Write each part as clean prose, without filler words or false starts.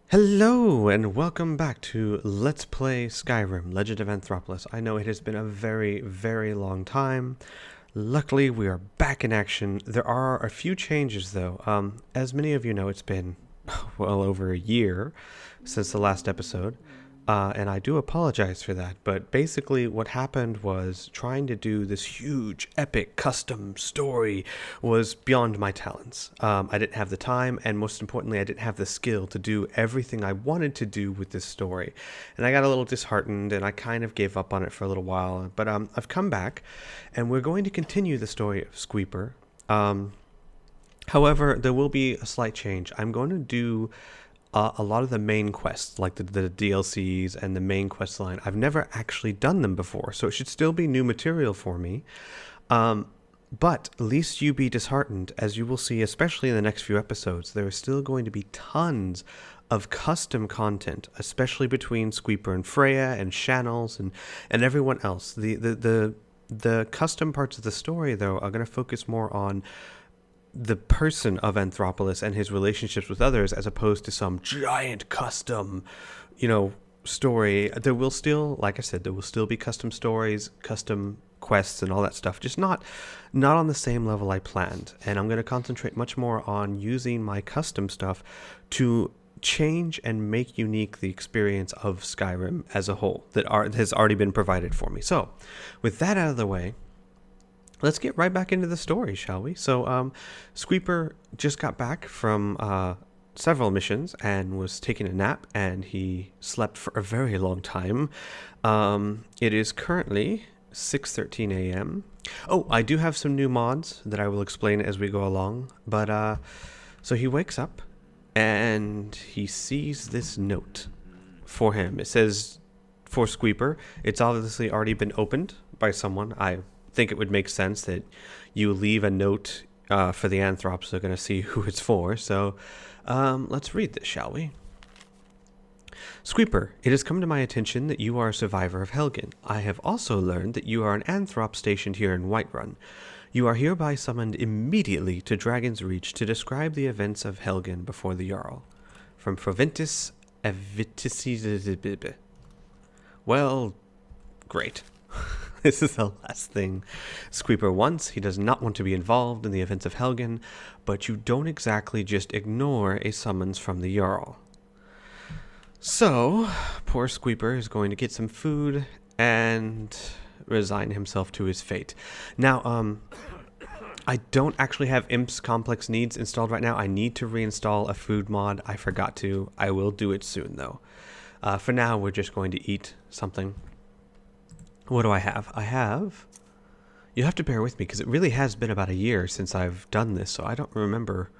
Hello and welcome back to Let's Play Skyrim, Legend of Anthropolis. I know it has been a very, very long time. Luckily, we are back in action. There are a few changes though. As many of you know, it's been well over a year since the last episode. And I do apologize for that, but basically what happened was trying to do this huge, epic, custom story was beyond my talents. I didn't have the time, and most importantly, I didn't have the skill to do everything I wanted to do with this story. And I got a little disheartened, and I kind of gave up on it for a little while. But I've come back, and we're going to continue the story of Squeeper. However, there will be a slight change. I'm going to do a lot of the main quests, like the DLCs and the main quest line. I've never actually done them before, so it should still be new material for me. But least you be disheartened, as you will see, especially in the next few episodes, there is still going to be tons of custom content, especially between Squeeper and Freya and Channels and everyone else. The custom parts of the story, though, are going to focus more on the person of Anthropolis and his relationships with others, as opposed to some giant custom, story. There will still, like I said, there will still be custom stories, custom quests, and all that stuff. Just not on the same level I planned. And I'm going to concentrate much more on using my custom stuff to change and make unique the experience of Skyrim as a whole that has already been provided for me. So, with that out of the way, let's get right back into the story, shall we? So, Squeeper just got back from several missions and was taking a nap, and he slept for a very long time. It is currently 6:13 a.m. Oh, I do have some new mods that I will explain as we go along. But, so he wakes up, and he sees this note for him. It says, for Squeeper. It's obviously already been opened by someone. I think it would make sense that you leave a note for the Anthrops. They're going to see who it's for. So let's read this, shall we? Squeeper, it has come to my attention that you are a survivor of Helgen. I have also learned that you are an Anthrop stationed here in Whiterun. You are hereby summoned immediately to Dragon's Reach to describe the events of Helgen before the Jarl. From Proventus Avitici. Well, great. This is the last thing Squeeper wants. He does not want to be involved in the events of Helgen, but you don't exactly just ignore a summons from the Jarl. So, poor Squeeper is going to get some food and resign himself to his fate. Now, I don't actually have Imp's Complex Needs installed right now. I need to reinstall a food mod. I forgot to. I will do it soon, though. For now, we're just going to eat something. What do I have? You have to bear with me because it really has been about a year since I've done this, so I don't remember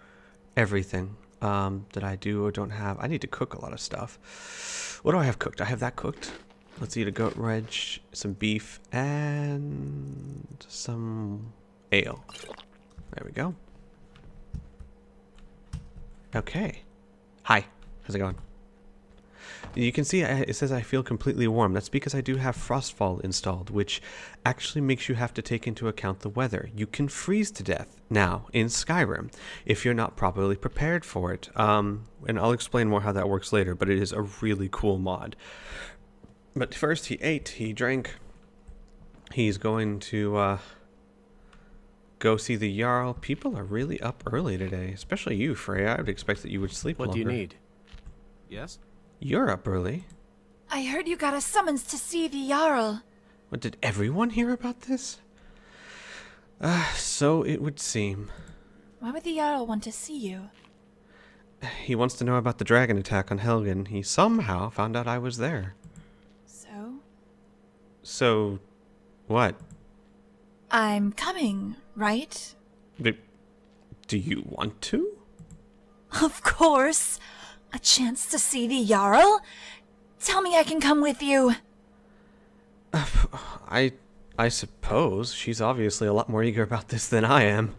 everything that I do or don't have. I need to cook a lot of stuff. What do I have cooked? I have that cooked. Let's eat a goat reg, some beef, and some ale. There we go. Okay. Hi. How's it going? You can see it says I feel completely warm. That's because I do have Frostfall installed, which actually makes you have to take into account the weather. You can freeze to death now in Skyrim if you're not properly prepared for it. And I'll explain more how that works later, but it is a really cool mod. But first he ate, he drank. He's going to go see the Jarl. People are really up early today, especially you, Freya. I would expect that you would sleep longer. What do you need? Yes? You're up early. I heard you got a summons to see the Jarl. What, did everyone hear about this? So it would seem. Why would the Jarl want to see you? He wants to know about the dragon attack on Helgen. He somehow found out I was there. So? So, what? I'm coming, right? Do you want to? Of course. A chance to see the Jarl? Tell me I can come with you. I suppose. She's obviously a lot more eager about this than I am.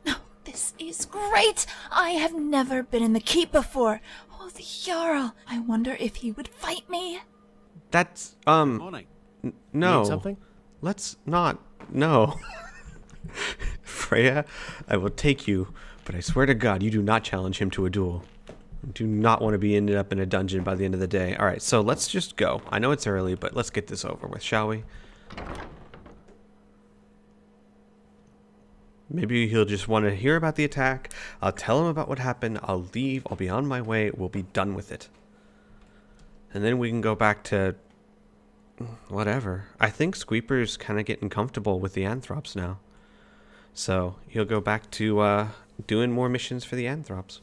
Oh, this is great. I have never been in the keep before. Oh, the Jarl. I wonder if he would fight me. That's, Morning. no. Need something? Let's not. No. Freya, I will take you, but I swear to God, you do not challenge him to a duel. Do not want to be ended up in a dungeon by the end of the day. Alright, so let's just go. I know it's early, but let's get this over with, shall we? Maybe he'll just want to hear about the attack. I'll tell him about what happened. I'll leave. I'll be on my way. We'll be done with it. And then we can go back to whatever. I think Squeeper's kind of getting comfortable with the Anthrops now. So he'll go back to doing more missions for the Anthrops.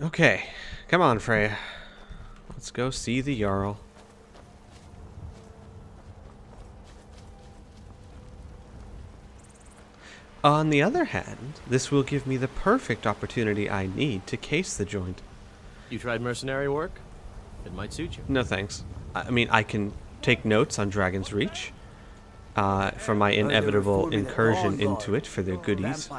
Okay, come on, Freya. Let's go see the jarl. On the other hand, this will give me the perfect opportunity I need to case the joint. You tried mercenary work? It might suit you. No thanks. I mean, I can take notes on Dragon's Reach for my inevitable incursion into it for their goodies.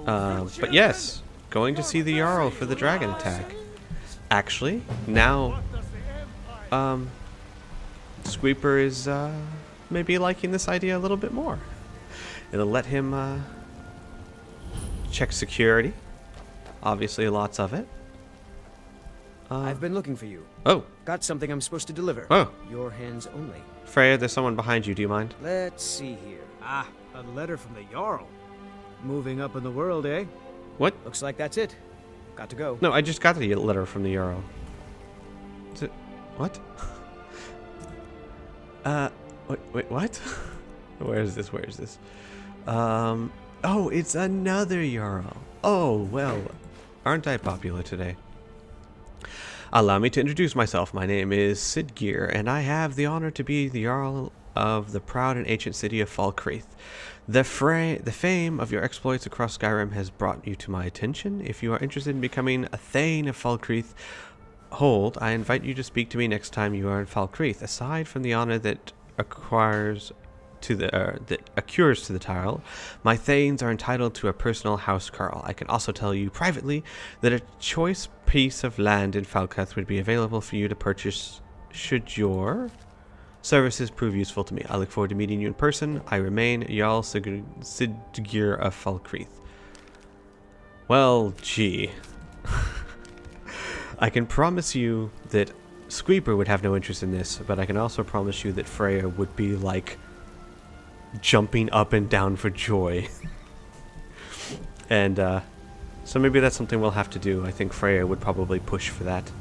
But yes, going to see the jarl for the dragon attack. Actually, now Squeeper is maybe liking this idea a little bit more. It'll let him check security. Obviously, lots of it. I've been looking for you. Oh. Got something I'm supposed to deliver. Oh. Your hands only. Freya, there's someone behind you. Do you mind? Let's see here. Ah, a letter from the jarl. Moving up in the world, eh? What? Looks like that's it. Got to go. No, I just got the letter from the jarl. Is it? What? Wait, what? Where is this? Where is this? Oh, it's another jarl. Oh, well, aren't I popular today? Allow me to introduce myself. My name is Sidgeir, and I have the honor to be the jarl of the proud and ancient city of Falkreath. The fame of your exploits across Skyrim has brought you to my attention. If you are interested in becoming a thane of Falkreath, I invite you to speak to me next time you are in Falkreath. Aside from the honor that accrues to the title, my thanes are entitled to a personal house carl. I can also tell you privately that a choice piece of land in Falkreath would be available for you to purchase should your services prove useful to me. I look forward to meeting you in person. I remain Jarl Sidgeir of Falkreath. Well, gee. I can promise you that Squeeper would have no interest in this, but I can also promise you that Freya would be like jumping up and down for joy. And so maybe that's something we'll have to do. I think Freya would probably push for that.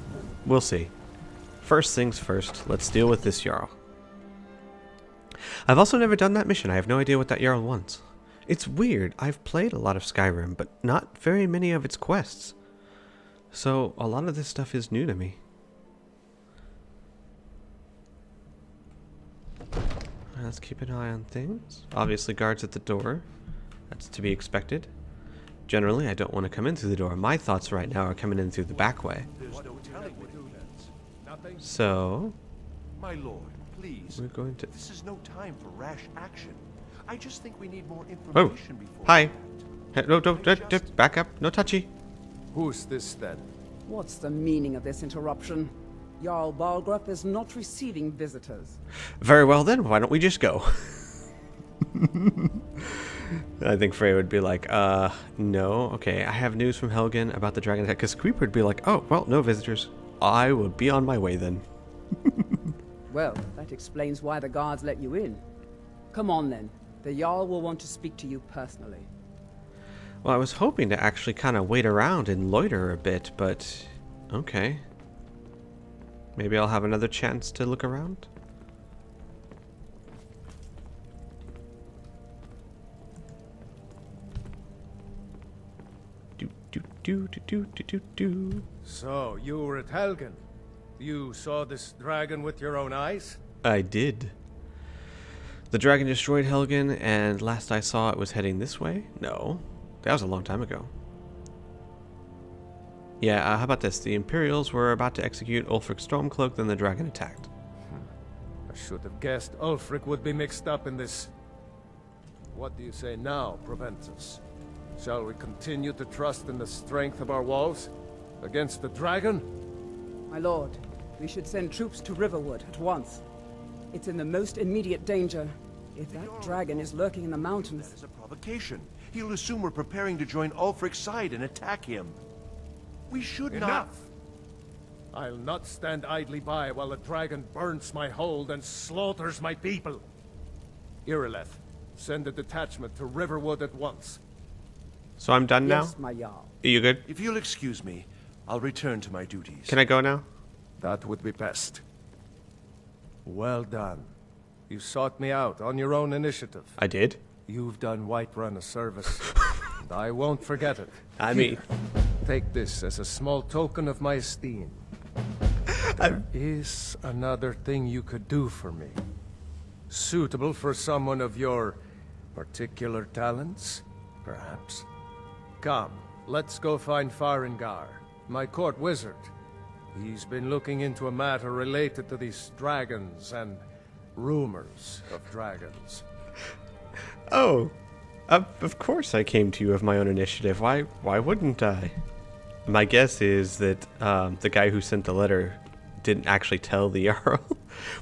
We'll see. First things first, let's deal with this jarl. I've also never done that mission. I have no idea what that jarl wants. It's weird. I've played a lot of Skyrim, but not very many of its quests. So a lot of this stuff is new to me. Let's keep an eye on things. Obviously guards at the door. That's to be expected. Generally, I don't want to come in through the door. My thoughts right now are coming in through the back way. So, my lord, please. We're going to... This is no time for rash action. I just think we need more Oh, information before. hi. Hey, no, don't, back up. No touchy. Who's this then? What's the meaning of this interruption? Jarl Balgruth is not receiving visitors. Very well then, why don't we just go? I think Freya would be like, no. Okay, I have news from Helgen about the dragon attack. Because Squeeper would be like, oh, well, no visitors. I will be on my way then. Well, that explains why the guards let you in. Come on then. The Jarl will want to speak to you personally. Well, I was hoping to actually kind of wait around and loiter a bit, but okay. Maybe I'll have another chance to look around. So, you were at Helgen. You saw this dragon with your own eyes? I did. The dragon destroyed Helgen, and last I saw it was heading this way? No. That was a long time ago. Yeah, how about this? The Imperials were about to execute Ulfric's Stormcloak, then the dragon attacked. I should have guessed Ulfric would be mixed up in this. What do you say now prevents us? Shall we continue to trust in the strength of our walls? Against the dragon? My lord, we should send troops to Riverwood at once. It's in the most immediate danger. If that dragon is lurking in the mountains... That is a provocation. He'll assume we're preparing to join Ulfric's side and attack him. We should not... Enough! I'll not stand idly by while the dragon burns my hold and slaughters my people. Irileth, send a detachment to Riverwood at once. So I'm done now? Yes, my Jarl. Are you good? If you'll excuse me, I'll return to my duties. Can I go now? That would be best. Well done. You sought me out on your own initiative. I did. You've done Whiterun a service, and I won't forget it. I mean... Take this as a small token of my esteem. There is another thing you could do for me. Suitable for someone of your particular talents, perhaps. Come, let's go find Farengar, my court wizard. He's been looking into a matter related to these dragons and rumors of dragons. Oh, of course I came to you of my own initiative. Why wouldn't I? My guess is that the guy who sent the letter didn't actually tell the Jarl,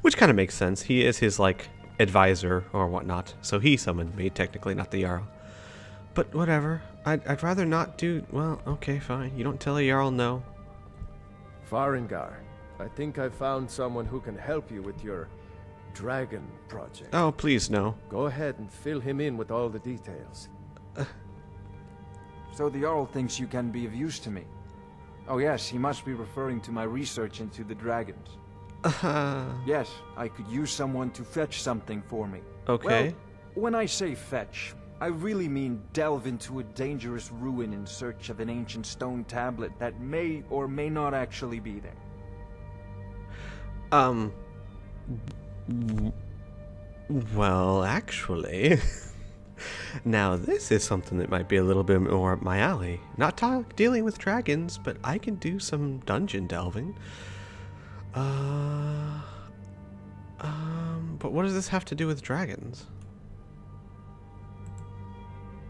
which kind of makes sense. He is his, like, advisor or whatnot, so he summoned me, technically, not the Jarl. But whatever. I'd rather not do... Well, okay, fine. You don't tell a Jarl no. Farengar, I think I found someone who can help you with your dragon project. Oh, please, no. Go ahead and fill him in with all the details. So the Jarl thinks you can be of use to me. Oh yes, he must be referring to my research into the dragons. Yes, I could use someone to fetch something for me. Okay. Well, when I say fetch, I really mean delve into a dangerous ruin in search of an ancient stone tablet that may or may not actually be there. Well, actually... Now, this is something that might be a little bit more up my alley. Not dealing with dragons, but I can do some dungeon delving. But what does this have to do with dragons?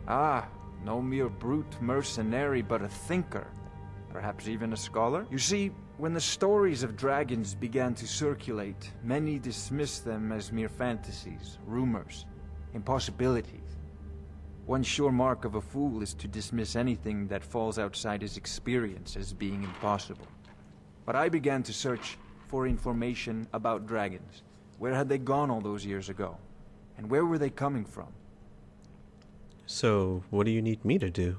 Ah, no mere brute mercenary, but a thinker. Perhaps even a scholar? You see, when the stories of dragons began to circulate, many dismissed them as mere fantasies, rumors, impossibilities. One sure mark of a fool is to dismiss anything that falls outside his experience as being impossible. But I began to search for information about dragons. Where had they gone all those years ago? And where were they coming from? So, what do you need me to do?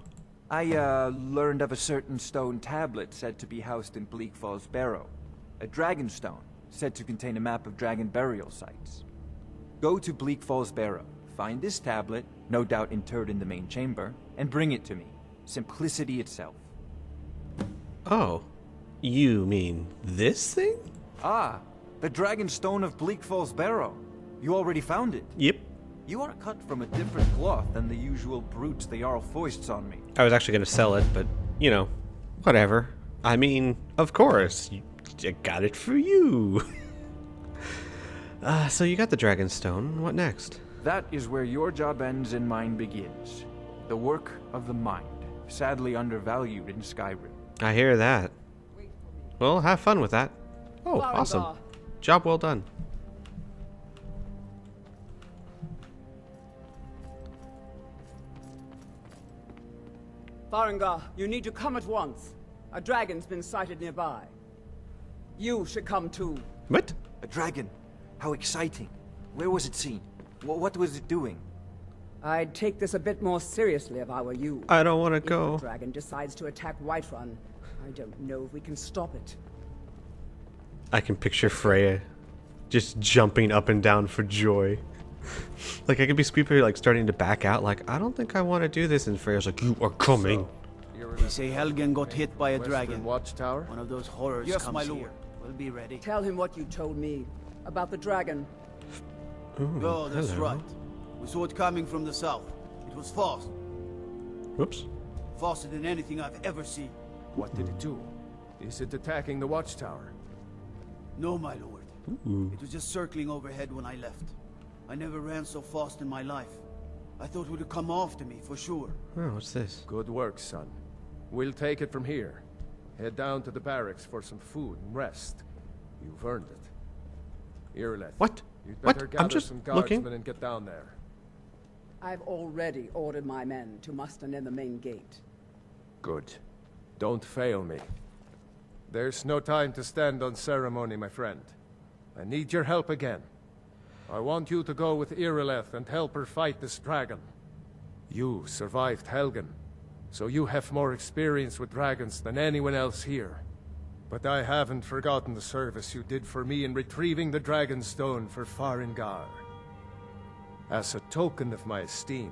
I learned of a certain stone tablet said to be housed in Bleak Falls Barrow. A Dragonstone, said to contain a map of dragon burial sites. Go to Bleak Falls Barrow, find this tablet, no doubt interred in the main chamber, and bring it to me. Simplicity itself. Oh, you mean this thing? Ah, the Dragonstone of Bleak Falls Barrow. You already found it. Yep. You are cut from a different cloth than the usual brutes the Jarl foists on me. I was actually going to sell it, but, you know, whatever. I mean, of course. I got it for you. So you got the Dragonstone. What next? That is where your job ends and mine begins. The work of the mind, sadly undervalued in Skyrim. I hear that. Well, have fun with that. Oh, awesome. Job well done. Farengar, you need to come at once. A dragon's been sighted nearby. You should come too. What? A dragon? How exciting. Where was it seen? What was it doing? I'd take this a bit more seriously if I were you. I don't want to If the go. dragon decides to attack Whiterun, I don't know if we can stop it. I can picture Freya just jumping up and down for joy. Like, I could be Squeeper, like, starting to back out, like, I don't think I want to do this, and Freya's like, you are coming. They say Helgen got hit by a Western dragon. Watchtower? One of those horrors Yes, comes my here. lord. We'll be ready. Tell him what you told me about the dragon. Ooh, Oh, that's hello. right. We saw it coming from the south. It was fast. Whoops. Faster than anything I've ever seen. What did it do? Is it attacking the watchtower? No, my lord. Ooh. It was just circling overhead when I left. I never ran so fast in my life. I thought it would have come after me, for sure. Oh, what's this? Good work, son. We'll take it from here. Head down to the barracks for some food and rest. You've earned it. Irileth, What? You'd What? better I'm gather just some looking. guardsmen and get down there. I've already ordered my men to muster near the main gate. Good. Don't fail me. There's no time to stand on ceremony, my friend. I need your help again. I want you to go with Irileth and help her fight this dragon. You survived Helgen, so you have more experience with dragons than anyone else here. But I haven't forgotten the service you did for me in retrieving the Dragonstone for Farengar. As a token of my esteem,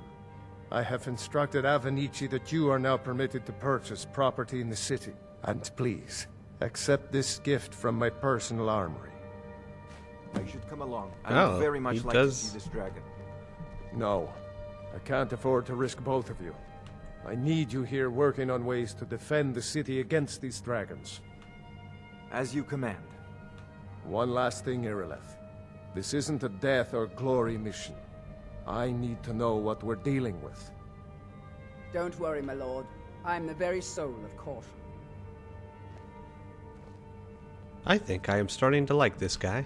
I have instructed Avenici that you are now permitted to purchase property in the city. And please, accept this gift from my personal armory. I should come along. I Oh, would very much he like does- to see this dragon. No, I can't afford to risk both of you. I need you here working on ways to defend the city against these dragons. As you command. One last thing, Irileth. This isn't a death or glory mission. I need to know what we're dealing with. Don't worry, my lord. I'm the very soul of caution. I think I am starting to like this guy.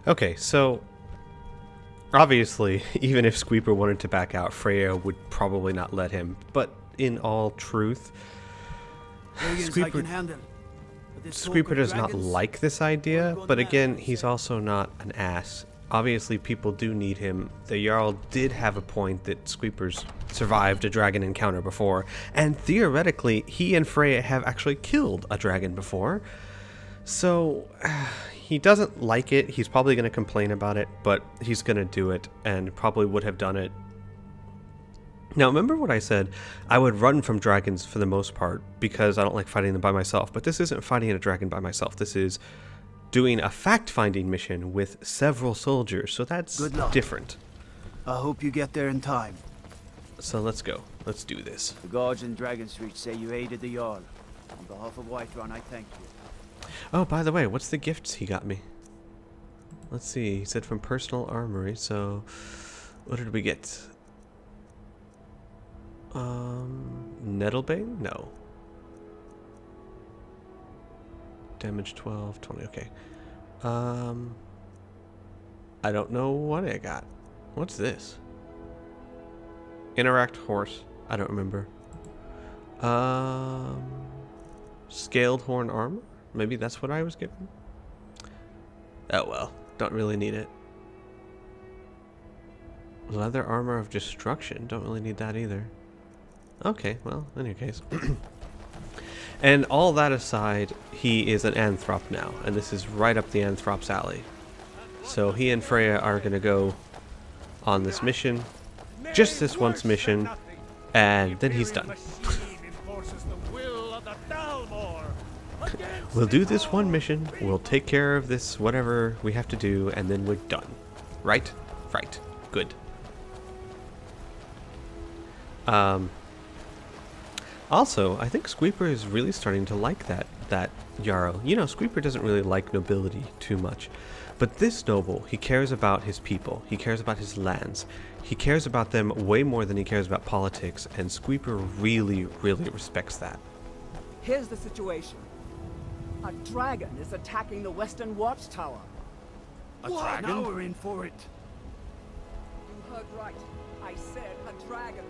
Okay, so obviously, even if Squeeper wanted to back out, Freya would probably not let him. But in all truth, Dragons I can handle. But this talk Squeeper of does not dragons, like this idea, but again, he's also not an ass. Obviously, people do need him. The Jarl did have a point that Squeeper's survived a dragon encounter before, and theoretically, he and Freya have actually killed a dragon before. So, he doesn't like it. He's probably going to complain about it, but he's going to do it, and probably would have done it. Now, remember what I said? I would run from dragons for the most part, because I don't like fighting them by myself. But this isn't fighting a dragon by myself. This is doing a fact-finding mission with several soldiers, so that's Good luck. different. I hope you get there in time. So let's go. Let's do this. The guards in Dragon Street say you aided the Jarl. On behalf of Whiterun, I thank you. Oh, by the way, what's the gifts he got me? Let's see. He said from personal armory, so what did we get? Nettlebane? No. Damage 12, 20, okay. I don't know what I got. What's this? Interact horse. I don't remember. Scaled horn armor? Maybe that's what I was given? Oh well, don't really need it. Leather armor of destruction. Don't really need that either. Okay, well, in any case. And all that aside, he is an Anthrop now, and this is right up the Anthrop's alley. So he and Freya are going to go on this mission, just this once mission, and then he's done. We'll do this one mission, we'll take care of this whatever we have to do, and then we're done. Right? Right. Good. Also, I think Squeeper is really starting to like that Jarl. You know, Squeeper doesn't really like nobility too much. But this noble, he cares about his people. He cares about his lands. He cares about them way more than he cares about politics, and Squeeper really, really respects that. Here's the situation. A dragon is attacking the western watchtower. A dragon? Now we're in for it. You heard right. I said a dragon.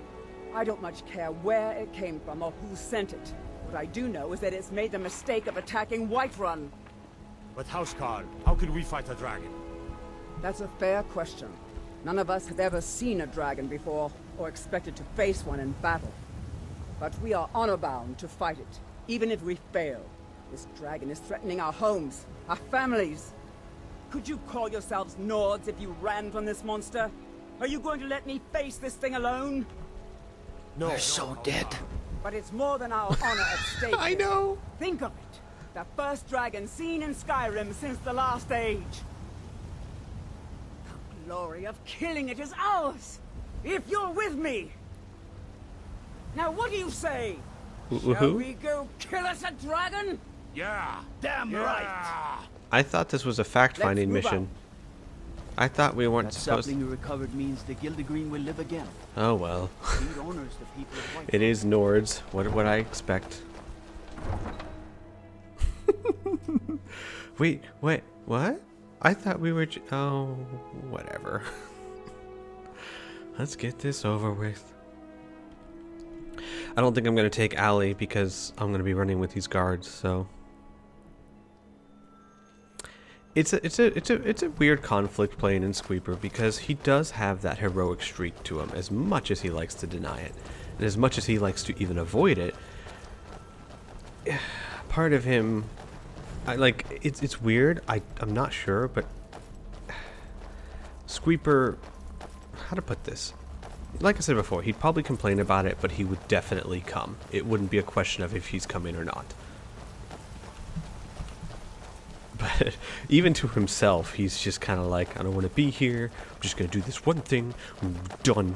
I don't much care where it came from or who sent it. What I do know is that it's made the mistake of attacking Whiterun. But Housecarl, how could we fight a dragon? That's a fair question. None of us have ever seen a dragon before, or expected to face one in battle. But we are honor-bound to fight it, even if we fail. This dragon is threatening our homes, our families. Could you call yourselves Nords if you ran from this monster? Are you going to let me face this thing alone? No. We're so dead. But it's more than our honor at stake. I know! Think of it. The first dragon seen in Skyrim since the last age. The glory of killing it is ours, if you're with me. Now what do you say? Shall we go kill us a dragon? Yeah. Damn right. I thought this was a fact-finding Let's move mission. I thought we weren't That supposed sapling you recovered means the Gildegreen will live again. Oh well. It honors the people of Whiterun. It is Nords. What would I expect? Wait, what? I thought we were oh, whatever. Let's get this over with. I don't think I'm going to take Allie because I'm going to be running with these guards, so it's a weird conflict playing in Squeeper because he does have that heroic streak to him, as much as he likes to deny it, and as much as he likes to even avoid it. Part of him, it's weird. I'm not sure, but Squeeper, how to put this? Like I said before, he'd probably complain about it, but he would definitely come. It wouldn't be a question of if he's coming or not. But even to himself, he's just kind of like, I don't want to be here. I'm just going to do this one thing. I'm done.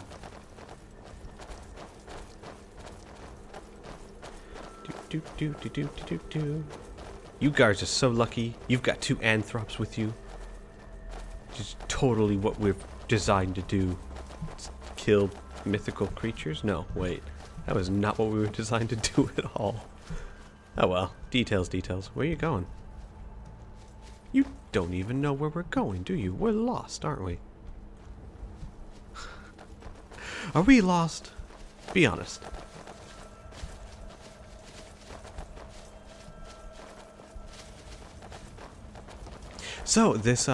You guys are so lucky. You've got 2 anthrops with you. Just totally what we're designed to do. Kill mythical creatures? No, wait. That was not what we were designed to do at all. Oh well. Details, details. Where are you going? You don't even know where we're going, do you? We're lost, aren't we? Are we lost? Be honest. So this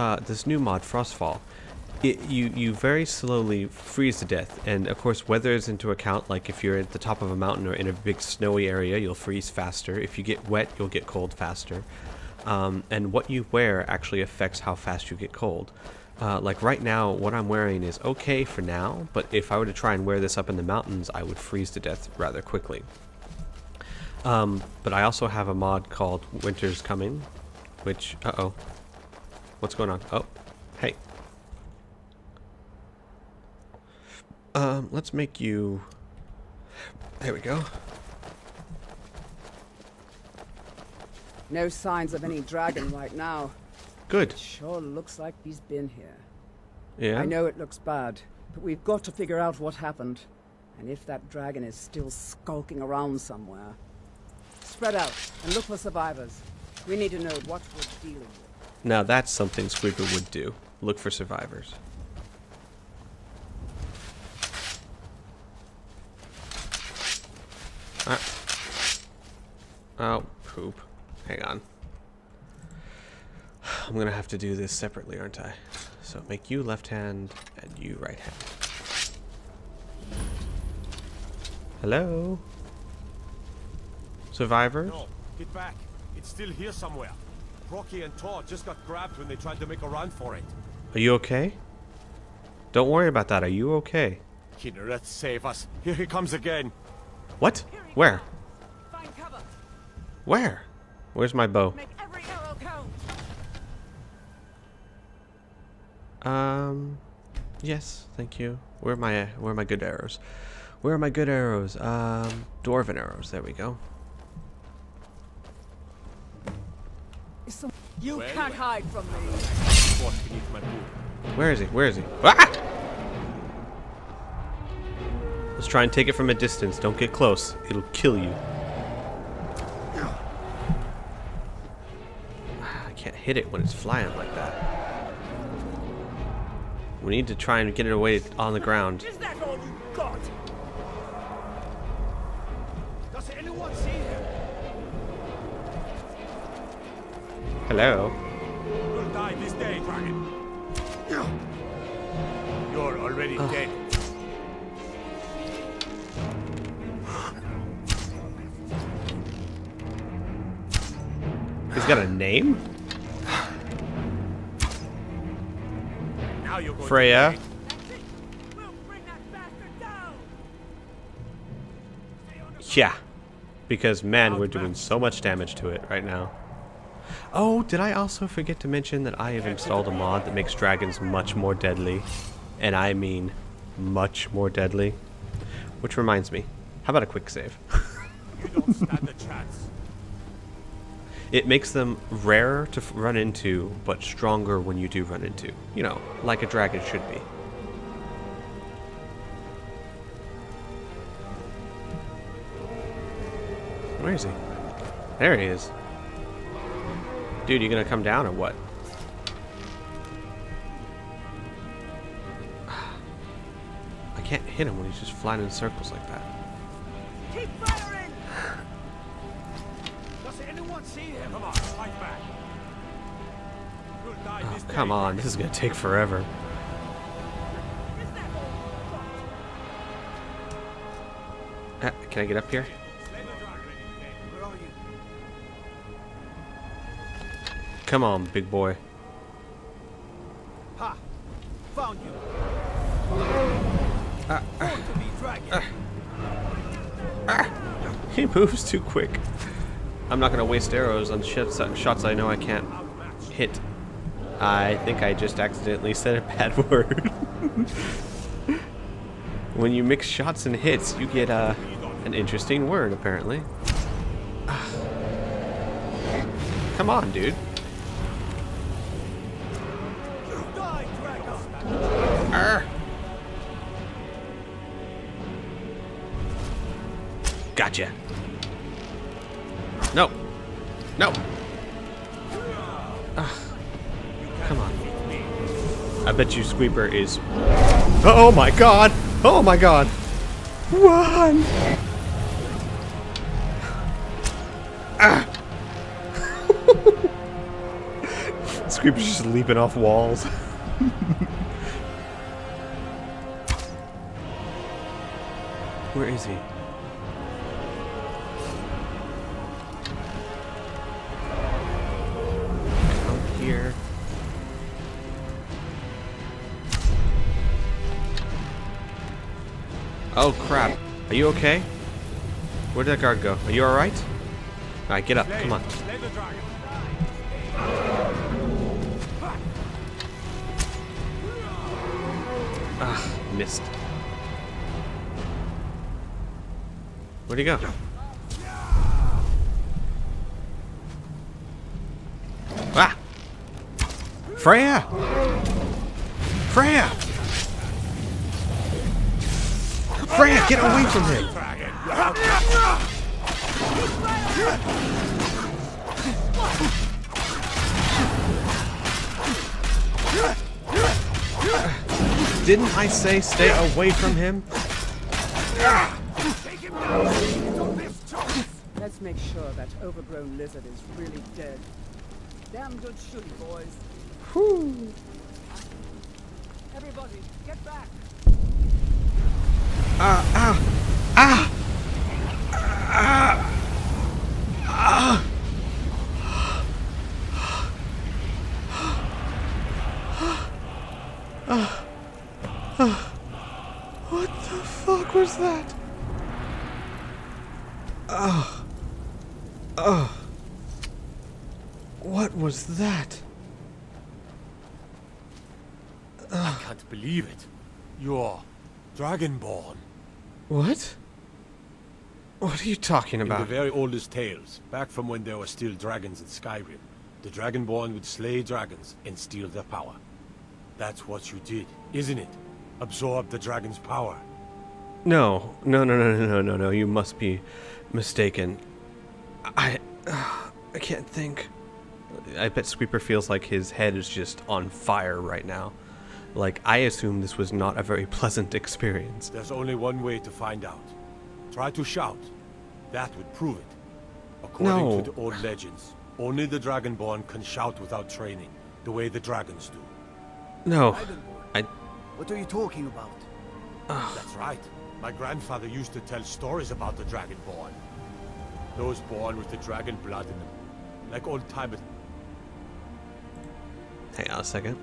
new mod, Frostfall, you very slowly freeze to death, and of course weather is into account. Like if you're at the top of a mountain or in a big snowy area, you'll freeze faster. If you get wet, you'll get cold faster. And what you wear actually affects how fast you get cold. Like right now, what I'm wearing is okay for now, but if I were to try and wear this up in the mountains, I would freeze to death rather quickly. But I also have a mod called Winter's Coming, which, uh-oh. What's going on? Oh, hey. Let's make you... There we go. No signs of any dragon right now. Good. It sure looks like he's been here. Yeah? I know it looks bad, but we've got to figure out what happened. And if that dragon is still skulking around somewhere. Spread out and look for survivors. We need to know what we're dealing with. Now that's something Squeeper would do. Look for survivors. Oh, poop. Hang on. I'm gonna have to do this separately, aren't I? So make you left hand and you right hand. Hello? Survivors? No, get back. It's still here somewhere. Rocky and Todd just got grabbed when they tried to make a run for it. Are you okay? Don't worry about that. Are you okay? Kinneret, save us. Here he comes again. What? Where? Find cover. Where? Where's my bow? Make every arrow count. Yes, thank you. Where are my good arrows? Where are my good arrows? Dwarven arrows. There we go. You can't hide from me. What's beneath my boot? Where is he? Where is he? Ah! Let's try and take it from a distance. Don't get close. It'll kill you. I can't hit it when it's flying like that. We need to try and get it away on the ground. Is that all you got? Does anyone see him? Hello? You'll die this day, dragon. You're already dead. He's got a name? Now you're going Freya. to die. We'll bring that bastard down! Yeah. Because, man, we're doing so much damage to it right now. Oh, did I also forget to mention that I have installed a mod that makes dragons much more deadly? And I mean much more deadly. Which reminds me, how about a quick save? You don't stand a chance. It makes them rarer to run into, but stronger when you do run into. You know, like a dragon should be. Where is he? There he is. Dude, you gonna come down or what? hit him when he's just flying in circles like that. Keep firing! Does anyone see him? Come on, fight back. You'll die Oh, this day. come on, this is gonna take forever. Can I get up here? Where are you? Come on, big boy. Ha! Found you. Born to be dragon. He moves too quick. I'm not gonna waste arrows on shots I know I can't hit. I think I just accidentally said a bad word. When you mix shots and hits, you get an interesting word, apparently. Come on, dude. Die, dragon. Arr. Gotcha. No. No. Come on. I bet you Squeeper is... Oh my god! Oh my god! Run! Ah! Squeeper's just leaping off walls. Where is he? Come here. Oh crap. Are you okay? Where did that guard go? Are you alright? Alright, get up. Come on. Slay the dragon. Ah, missed. Where'd he go? Ah! Freya! Freya! Freya, get away from him! Didn't I say stay away from him? Let's make sure that overgrown lizard is really dead. Damn good shooting, boys. Whew. Everybody, get back! What the fuck was that? What was that? I can't believe it. You're dragonborn. What? What are you talking In the about? very oldest tales, back from when there were still dragons in Skyrim, the dragonborn would slay dragons and steal their power. That's what you did, isn't it? Absorb the dragon's power. No, you must be mistaken. I can't think. I bet Squeeper feels like his head is just on fire right now. Like, I assume this was not a very pleasant experience. There's only one way to find out. Try to shout. That would prove it. According to the old legends, only the dragonborn can shout without training, the way the dragons do. No, Dragonborn? What are you talking about? That's right. My grandfather used to tell stories about the dragonborn. Those born with the dragon blood in them. Like old-timers. Hang on a second.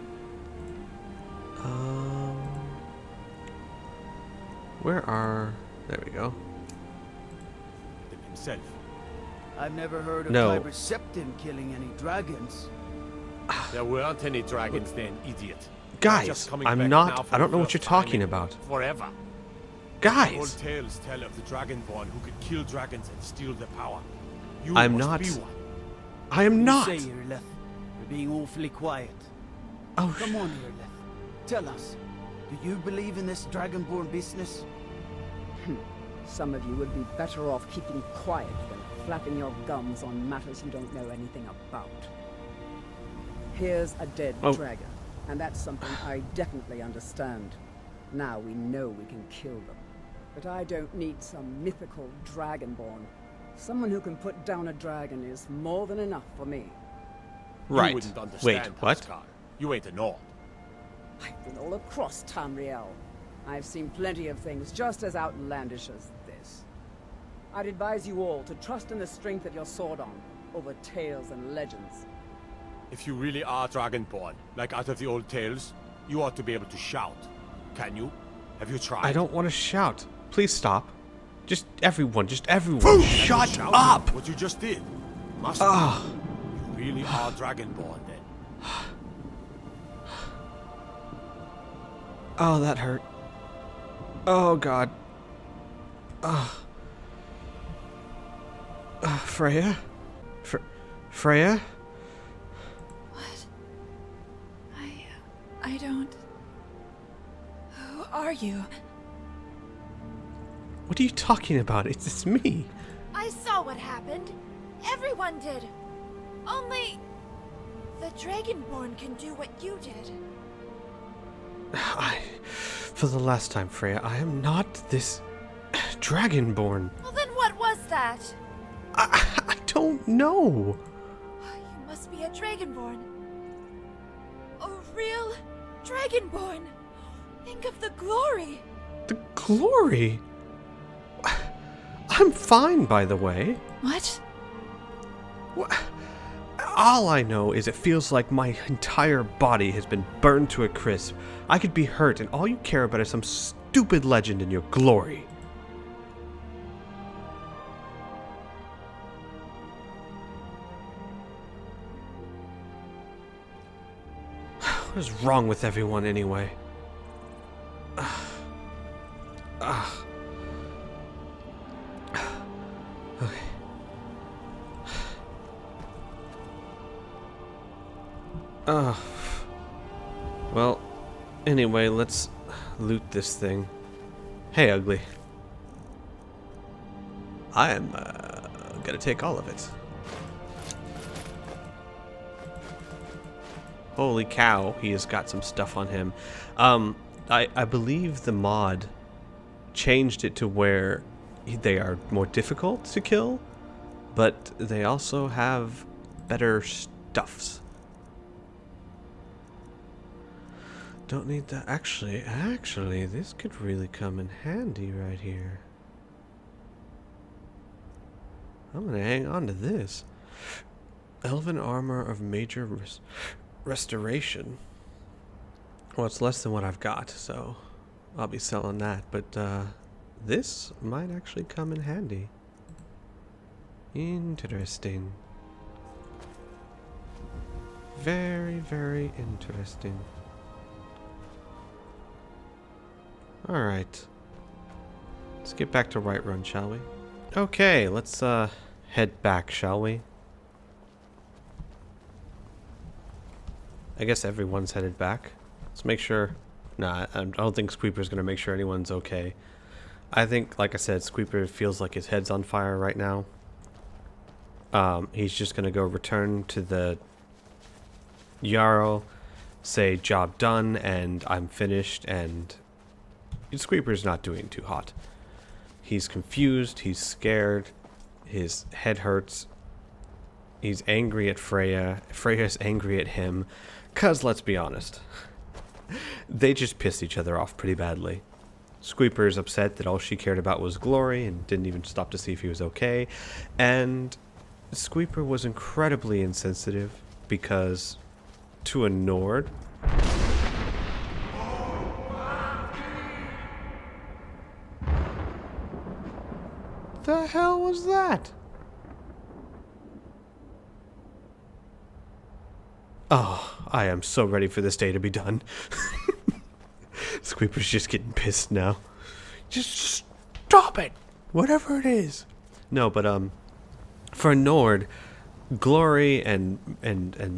Where are... There we go. Himself. I've never heard of No. Tiber Septim killing any dragons. There weren't any dragons then, idiot. Guys, Just coming I'm back not... now for I don't the know what you're first time talking in about. Forever. Old Guys! tales tell of the dragonborn who could kill dragons and steal their power. You I'm must not. be one. I am not! You say, Irleth. You're being awfully quiet. Oh, Come on, Irleth. Tell us. Do you believe in this dragonborn business? Some of you would be better off keeping quiet than flapping your gums on matters you don't know anything about. Here's a dead Oh. dragon, and that's something I definitely understand. Now we know we can kill them. But I don't need some mythical dragonborn. Someone who can put down a dragon is more than enough for me. Right. You wouldn't understand, Wait, what? Huskar. You ain't a Nord. I've been all across Tamriel. I've seen plenty of things just as outlandish as this. I'd advise you all to trust in the strength of your sword arm over tales and legends. If you really are Dragonborn, like out of the old tales, you ought to be able to shout. Can you? Have you tried? I don't want to shout. Please stop. Just everyone, shut Shouting up! What you just did. Must be. You really are Dragonborn then. Oh, that hurt. Oh, God. Freya? Freya? What? I don't... Who are you? What are you talking about? It's me. I saw what happened. Everyone did. Only... the Dragonborn can do what you did. For the last time, Freya, I am not this Dragonborn. Well, then what was that? I don't know. You must be a Dragonborn. A real Dragonborn. Think of the glory. The glory? I'm fine, by the way. What? All I know is it feels like my entire body has been burned to a crisp. I could be hurt, and all you care about is some stupid legend in your glory. What is wrong with everyone anyway? Okay. Well, anyway, let's loot this thing. Hey, ugly. I am gonna take all of it. Holy cow, he has got some stuff on him. I believe the mod changed it to where they are more difficult to kill, but they also have better stuffs. Don't need that. Actually, this could really come in handy right here. I'm gonna hang on to this. Elven armor of major restoration. Well, it's less than what I've got, so I'll be selling that. But this might actually come in handy. Interesting. Very, very interesting. Alright. Let's get back to Whiterun, shall we? Okay, let's head back, shall we? I guess everyone's headed back. Let's make sure... Nah, I don't think Squeeper's gonna make sure anyone's okay. I think, like I said, Squeeper feels like his head's on fire right now. He's just gonna go return to the Jarl, say job done, and I'm finished, and... Squeeper's not doing too hot. He's confused, he's scared, his head hurts, he's angry at Freya, Freya's angry at him, 'cause let's be honest, they just pissed each other off pretty badly. Squeeper's upset that all she cared about was glory and didn't even stop to see if he was okay, and Squeeper was incredibly insensitive because to a Nord, the hell was that? Oh, I am so ready for this day to be done. Squeeper's just getting pissed now. Just stop it! Whatever it is. No, but for a Nord, glory and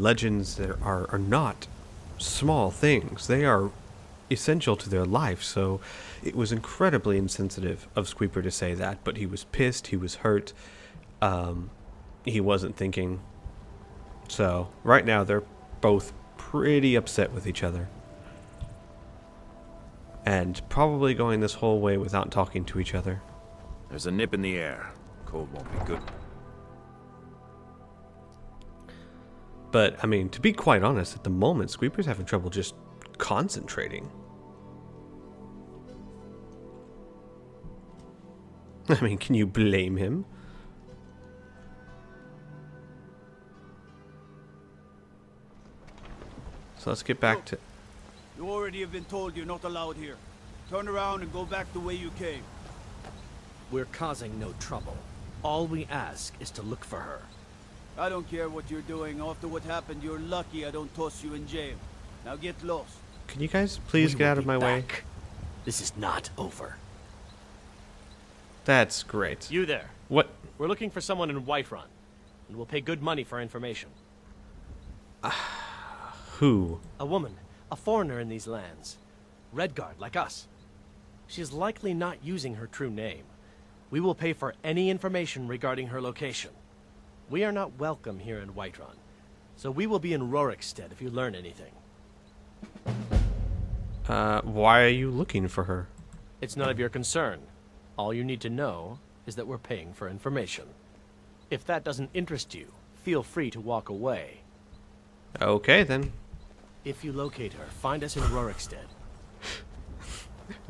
legends are not small things. They are essential to their life, so it was incredibly insensitive of Squeeper to say that, but he was pissed, he was hurt, he wasn't thinking. So, right now they're both pretty upset with each other. and probably going this whole way without talking to each other. There's a nip in the air. Cold won't be good. But, I mean, to be quite honest, at the moment, Squeeper's having trouble just concentrating. I mean, can you blame him? So let's get back to... You already have been told you're not allowed here. Turn around and go back the way you came. We're causing no trouble. All we ask is to look for her. I don't care what you're doing. After what happened, you're lucky I don't toss you in jail. Now get lost. Can you guys please get out of my way? This is not over. That's great. You there. What? We're looking for someone in Whiterun, and we'll pay good money for information. Who? A woman. A foreigner in these lands. Redguard, like us. She is likely not using her true name. We will pay for any information regarding her location. We are not welcome here in Whiterun, so we will be in Rorikstead if you learn anything. Why are you looking for her? It's none of your concern. All you need to know is that we're paying for information. If that doesn't interest you, feel free to walk away. Okay, then. If you locate her, find us in Rorikstead.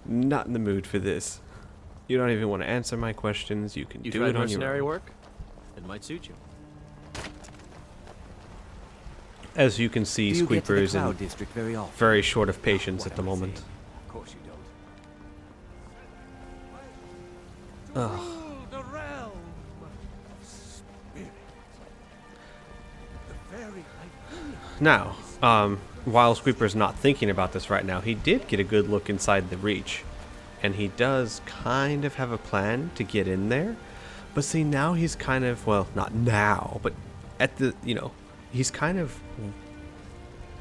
Not in the mood for this. You don't even want to answer my questions. You can do it on your own. Mercenary work? It might suit you. As you can see, Squeeper is in very short of patience at the moment. Of course you don't. Ugh. The realm of spirit. The very Now, while Squeeper's not thinking about this right now, he did get a good look inside the Reach. And he does kind of have a plan to get in there. But see, now he's kind of, well, not now, but at the, he's kind of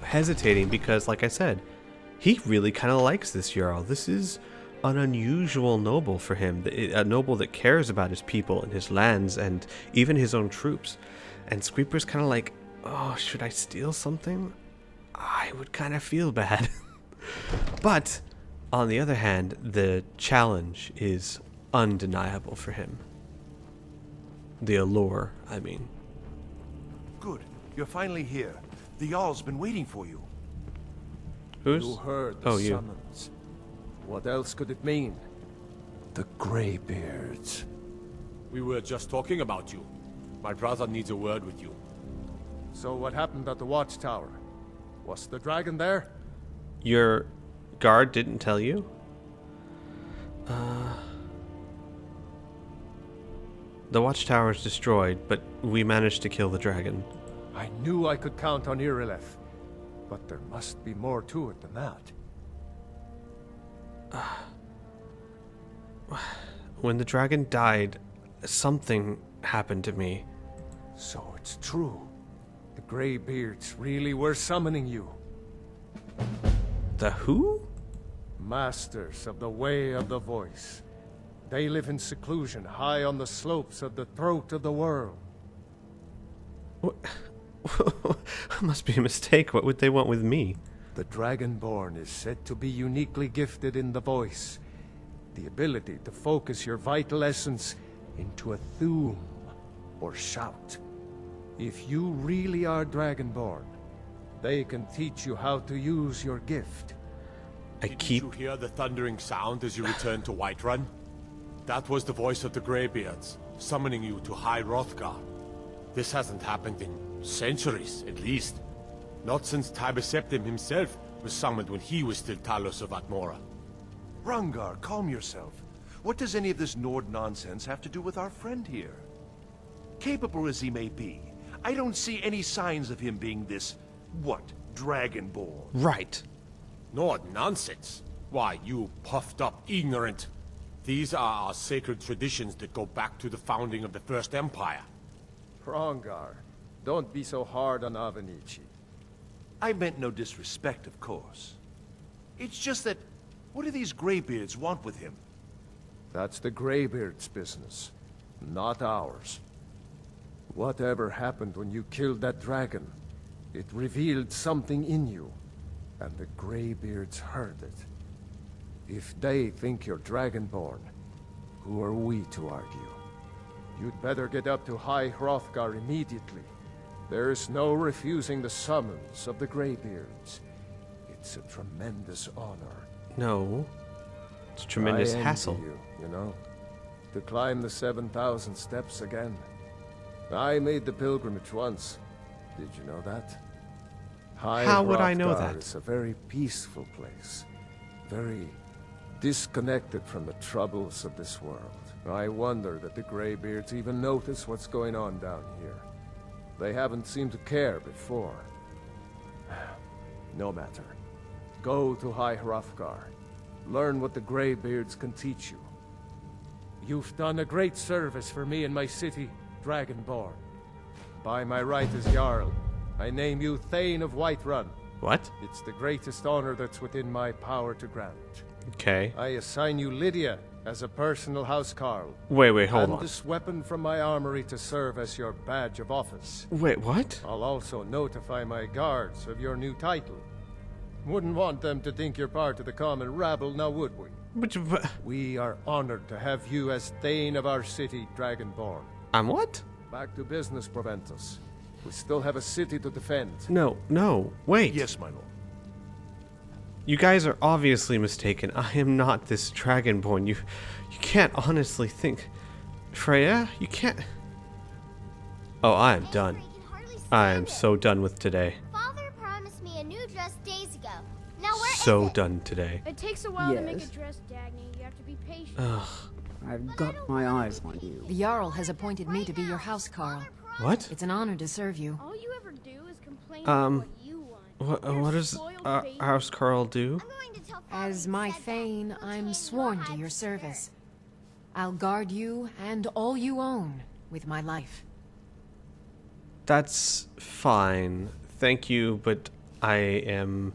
hesitating because, like I said, he really kind of likes this Jarl. This is an unusual noble for him, a noble that cares about his people and his lands and even his own troops. And Squeeper's kind of like, oh, should I steal something? I would kind of feel bad. But on the other hand, the challenge is undeniable for him. The allure, I mean. Good. You're finally here. The Jarl's been waiting for you. Who's? You heard the you. summons. What else could it mean? The Greybeards. We were just talking about you. My brother needs a word with you. So what happened at the watchtower? Was the dragon there? Your guard didn't tell you? The watchtower is destroyed, but we managed to kill the dragon. I knew I could count on Irileth, but there must be more to it than that. When the dragon died, something happened to me. So it's true. The Greybeards really were summoning you. The who? Masters of the Way of the Voice. They live in seclusion high on the slopes of the throat of the world. What? Must be a mistake. What would they want with me? The Dragonborn is said to be uniquely gifted in the voice. The ability to focus your vital essence into a thum, or shout. If you really are Dragonborn, they can teach you how to use your gift. Didn't you hear the thundering sound as you returned to Whiterun? That was the voice of the Greybeards, summoning you to High Hrothgar. This hasn't happened in centuries, at least. Not since Tiber Septim himself was summoned when he was still Talos of Atmora. Rungar, calm yourself. What does any of this Nord nonsense have to do with our friend here? Capable as he may be, I don't see any signs of him being this, Dragonborn. Right. Nord nonsense? Why, you puffed up ignorant. These are our sacred traditions that go back to the founding of the First Empire. Hrongar, don't be so hard on Avenici. I meant no disrespect, of course. It's just that, what do these Greybeards want with him? That's the Greybeards' business, not ours. Whatever happened when you killed that dragon, it revealed something in you, and the Greybeards heard it. If they think you're dragonborn, who are we to argue? You'd better get up to High Hrothgar immediately. There's no refusing the summons of the Greybeards. It's a tremendous honor. No. It's a tremendous I envy hassle. you know? To climb the 7,000 steps again. I made the pilgrimage once. Did you know that? How would I know that? It's a very peaceful place. Very disconnected from the troubles of this world. I wonder that the Greybeards even notice what's going on down here. They haven't seemed to care before. No matter. Go to High Hrothgar. Learn what the Greybeards can teach you. You've done a great service for me and my city, Dragonborn. By my right as Jarl, I name you Thane of Whiterun. What? It's the greatest honor that's within my power to grant. Okay. I assign you Lydia as a personal housecarl. Wait, hold and on. this weapon from my armory to serve as your badge of office. Wait, what? I'll also notify my guards of your new title. Wouldn't want them to think you're part of the common rabble, now would we? But we are honored to have you as Thane of our city, Dragonborn. I'm what? Back to business, Proventus. We still have a city to defend. No, wait. Yes, my lord. You guys are obviously mistaken. I am not this Dragonborn. You can't honestly think. Freya, you can't. Oh, I am done. I am so done with today. Father promised me a new dress days ago. Now where So is it? done today. It takes a while to make a Yes. dress, Dagny. You have to be patient. Ugh. I've got my eyes on you. The Jarl has appointed me to be your housecarl. What? It's an honor to serve you. All you ever do is complain about what you want. What does Housecarl do? As my Thane, I'm sworn to your service. I'll guard you and all you own with my life. That's fine. Thank you, but I am...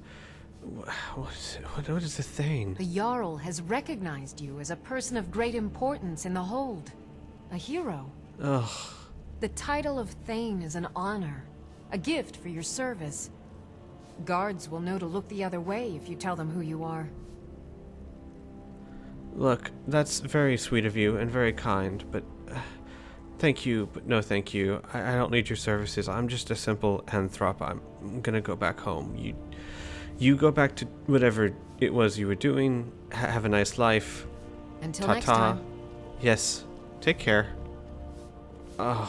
What is the thing? The Jarl has recognized you as a person of great importance in the Hold. A hero. Ugh. The title of Thane is an honor. A gift for your service. Guards will know to look the other way if you tell them who you are. Look, that's very sweet of you and very kind, but... thank you, but no thank you. I don't need your services. I'm just a simple anthrop. I'm gonna go back home. You go back to whatever it was you were doing. Have a nice life. Until Ta-ta. next time. Yes. Take care. Ugh.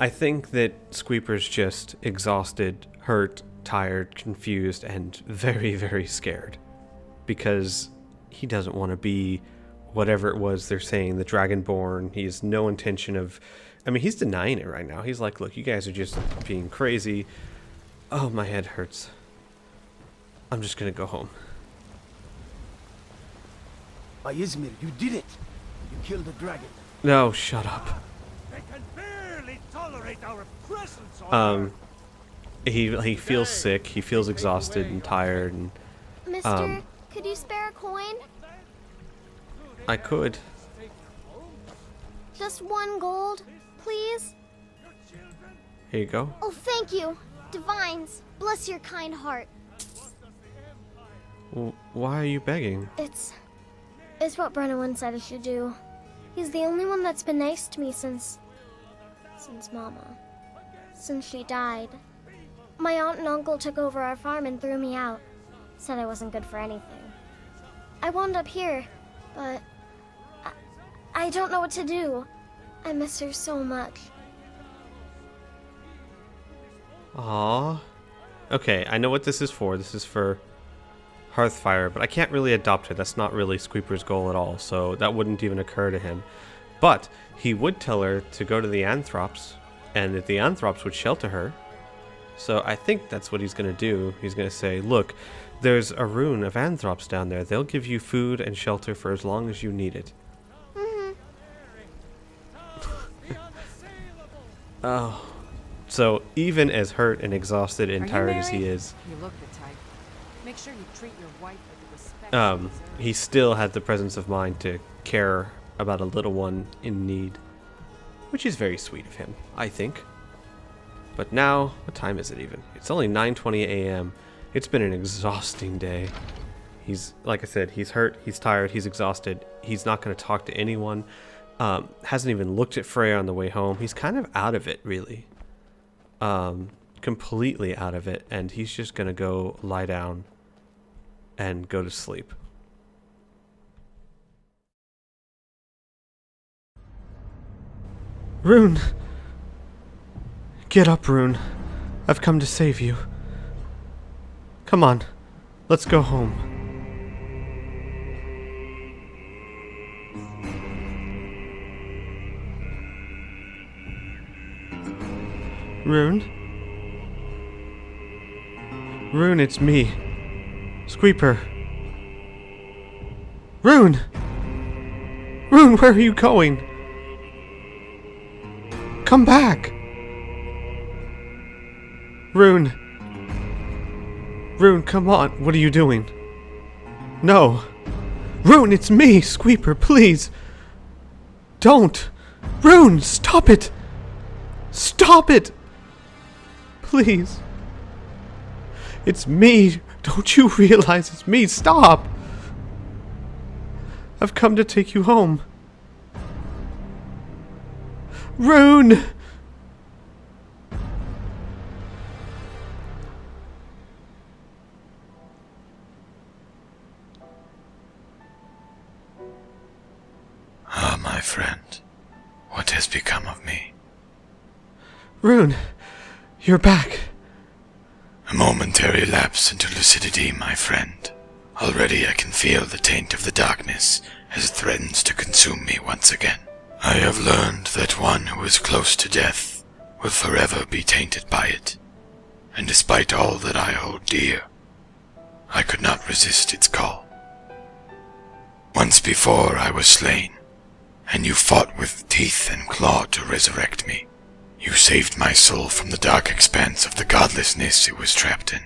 I think that Squeeper's just exhausted, hurt, tired, confused, and very, very scared. Because he doesn't want to be whatever it was they're saying, the Dragonborn. He has no intention of... I mean, he's denying it right now. He's like, look, you guys are just being crazy. Oh, my head hurts. I'm just gonna go home. Izmir, you did it! You killed the dragon. No, shut up. They can barely tolerate our presence on He feels sick. He feels exhausted and tired, and Mister, could you spare a coin? I could. Just 1 gold, please? Here you go. Oh, thank you. Divines, bless your kind heart. Why are you begging? It's what Brennan said I should do. He's the only one that's been nice to me since Mama. Since she died. My aunt and uncle took over our farm and threw me out. Said I wasn't good for anything. I wound up here, but I don't know what to do. I miss her so much. Aww. Okay, I know what this is for. This is for Hearthfire, but I can't really adopt her. That's not really Squeeper's goal at all, so that wouldn't even occur to him. But he would tell her to go to the Anthrops, and that the Anthrops would shelter her. So I think that's what he's going to do. He's going to say, look, there's a rune of Anthrops down there. They'll give you food and shelter for as long as you need it. Oh. So even as hurt and exhausted and tired as he is, You look the type. Make sure you treat your wife with the respect she deserves. he still had the presence of mind to care about a little one in need, which is very sweet of him, I think. But now, what time is it even? It's only 9:20 a.m. It's been an exhausting day. He's, like I said, he's hurt, he's tired, he's exhausted. He's not going to talk to anyone. Hasn't even looked at Freya on the way home. He's kind of out of it, really. Completely out of it. And he's just going to go lie down and go to sleep. Rune! Get up, Rune. I've come to save you. Come on, let's go home. Rune? Rune, it's me. Squeeper. Rune! Rune, where are you going? Come back! Rune! Rune, come on. What are you doing? No. Rune, it's me, Squeeper, please. Don't. Rune, stop it. Stop it. Please. It's me. Don't you realize it's me? Stop. I've come to take you home. Rune! Ah, my friend. What has become of me? Rune, you're back. A momentary lapse into lucidity, my friend. Already I can feel the taint of the darkness as it threatens to consume me once again. I have learned that one who is close to death will forever be tainted by it. And despite all that I hold dear, I could not resist its call. Once before I was slain, and you fought with teeth and claw to resurrect me. You saved my soul from the dark expanse of the godlessness it was trapped in.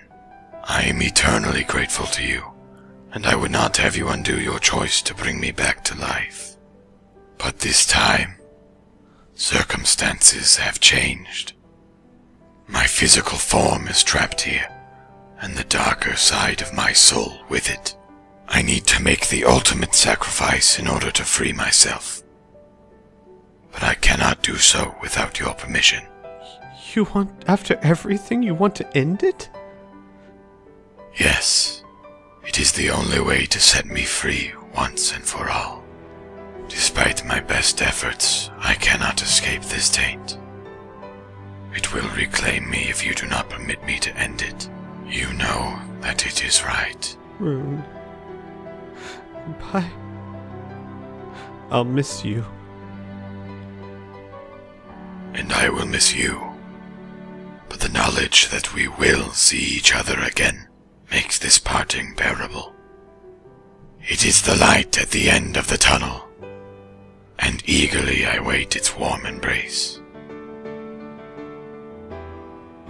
I am eternally grateful to you, and I would not have you undo your choice to bring me back to life. But this time, circumstances have changed. My physical form is trapped here, and the darker side of my soul with it. I need to make the ultimate sacrifice in order to free myself. But I cannot do so without your permission. You want, after everything, you want to end it? Yes. It is the only way to set me free once and for all. Despite my best efforts, I cannot escape this taint. It will reclaim me if you do not permit me to end it. You know that it is right. Rune. Bye. I'll miss you. And I will miss you. But the knowledge that we will see each other again makes this parting bearable. It is the light at the end of the tunnel, and eagerly I wait its warm embrace.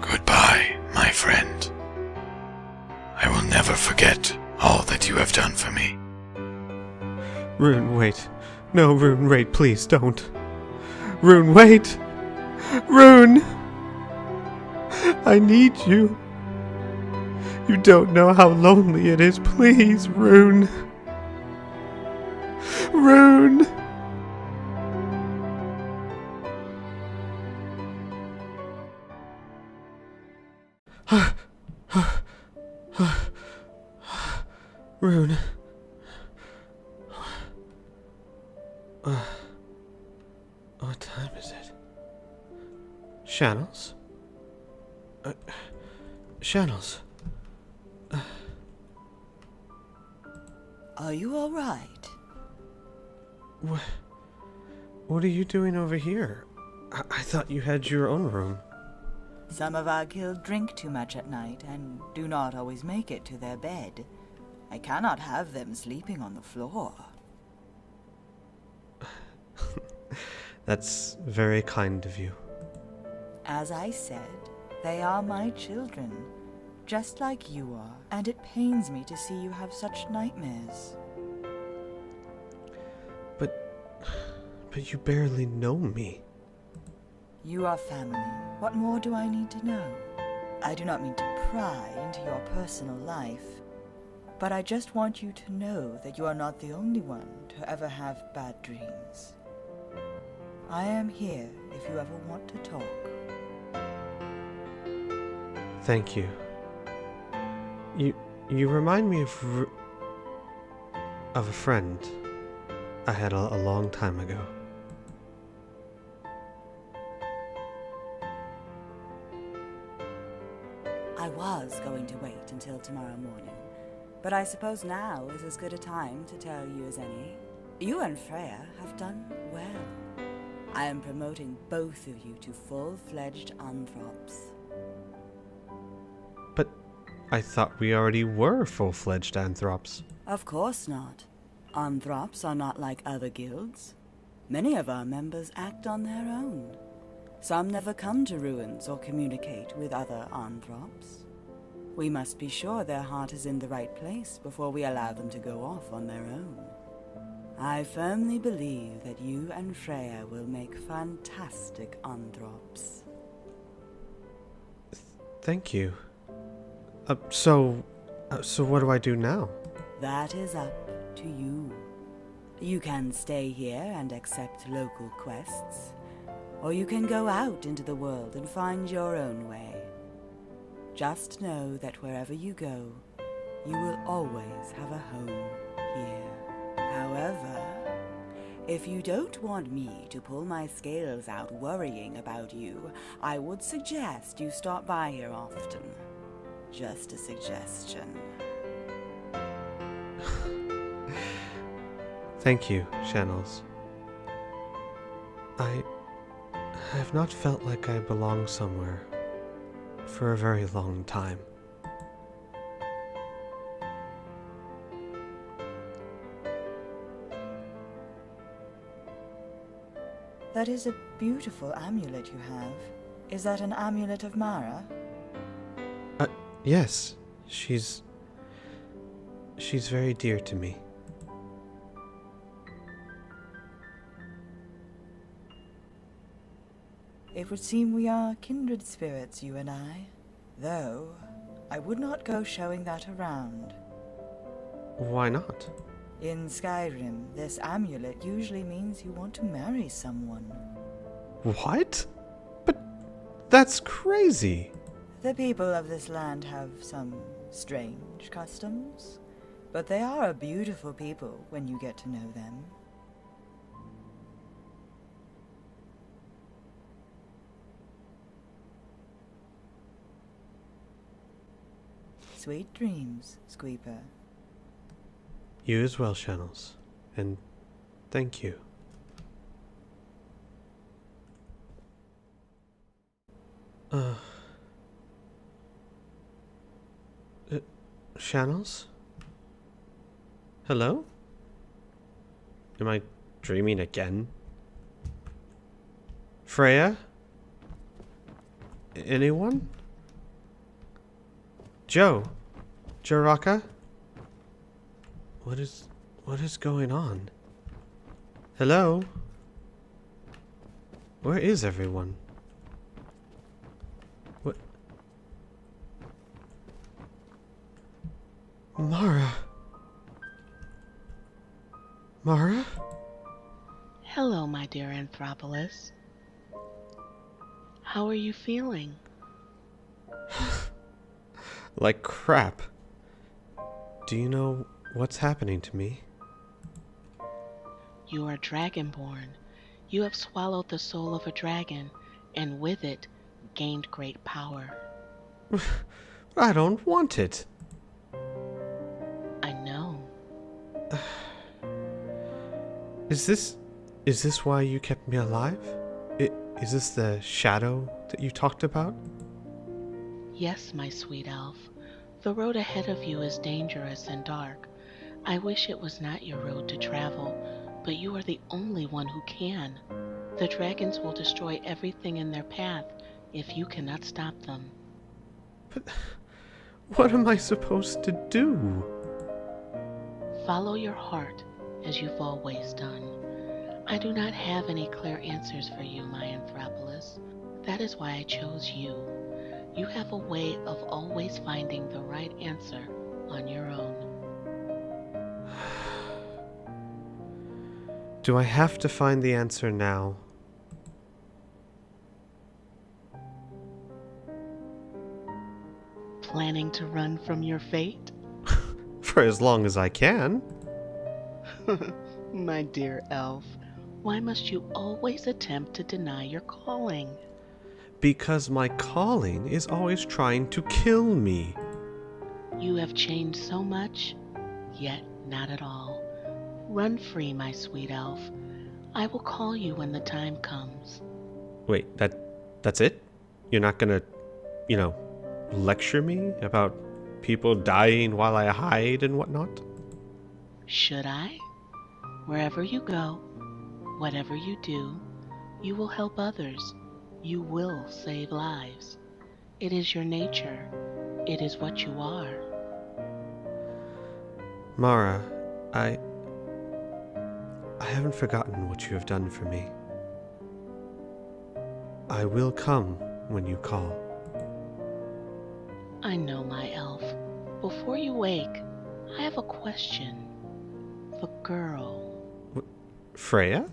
Goodbye, my friend. I will never forget all that you have done for me. Rune, wait. No, Rune, wait, please, don't. Rune, wait! Rune! I need you. You don't know how lonely it is. Please, Rune. Rune! Rune. What time is it? Channels? Channels? Are you all right? What are you doing over here? I thought you had your own room. Some of our guild drink too much at night and do not always make it to their bed. I cannot have them sleeping on the floor. That's very kind of you. As I said, they are my children, just like you are, and it pains me to see you have such nightmares. But you barely know me. You are family. What more do I need to know? I do not mean to pry into your personal life, but I just want you to know that you are not the only one to ever have bad dreams. I am here if you ever want to talk. Thank you. You remind me of a friend I had a long time ago. I was going to wait until tomorrow morning, but I suppose now is as good a time to tell you as any. You and Freya have done well. I am promoting both of you to full-fledged anthrops. But I thought we already were full-fledged anthrops. Of course not. Anthrops are not like other guilds. Many of our members act on their own. Some never come to ruins or communicate with other anthrops. We must be sure their heart is in the right place before we allow them to go off on their own. I firmly believe that you and Freya will make fantastic anthrops. Thank you. So what do I do now? That is up to you. You can stay here and accept local quests, or you can go out into the world and find your own way. Just know that wherever you go, you will always have a home here. However, if you don't want me to pull my scales out worrying about you, I would suggest you stop by here often. Just a suggestion. Thank you, Channels. I have not felt like I belong somewhere for a very long time. That is a beautiful amulet you have. Is that an amulet of Mara? Yes. She's very dear to me. It would seem we are kindred spirits, you and I. Though, I would not go showing that around. Why not? In Skyrim, this amulet usually means you want to marry someone. What? But that's crazy. The people of this land have some strange customs, but they are a beautiful people when you get to know them. Sweet dreams, Squeeper. You as well, Channels. And thank you. Channels? Hello? Am I dreaming again? Freya? Anyone? Joe? Joraka? What is going on? Hello? Where is everyone? What? Mara? Mara? Hello, my dear Anthropolis. How are you feeling? Like crap. Do you know what's happening to me? You are dragonborn. You have swallowed the soul of a dragon, and with it, gained great power. I don't want it. I know. Is this why you kept me alive? Is this the shadow that you talked about? Yes, my sweet elf. The road ahead of you is dangerous and dark. I wish it was not your road to travel, but you are the only one who can. The dragons will destroy everything in their path if you cannot stop them. But what am I supposed to do? Follow your heart, as you've always done. I do not have any clear answers for you, my Anthropolis. That is why I chose you. You have a way of always finding the right answer on your own. Do I have to find the answer now? Planning to run from your fate? For as long as I can. My dear elf, why must you always attempt to deny your calling? Because my calling is always trying to kill me. You have changed so much, yet not at all. Run free, my sweet elf. I will call you when the time comes. Wait, that's it? You're not gonna, lecture me about people dying while I hide and whatnot? Should I? Wherever you go, whatever you do, you will help others. You will save lives. It is your nature. It is what you are. Mara, I haven't forgotten what you have done for me. I will come when you call. I know, my elf. Before you wake, I have a question. The girl. Freya?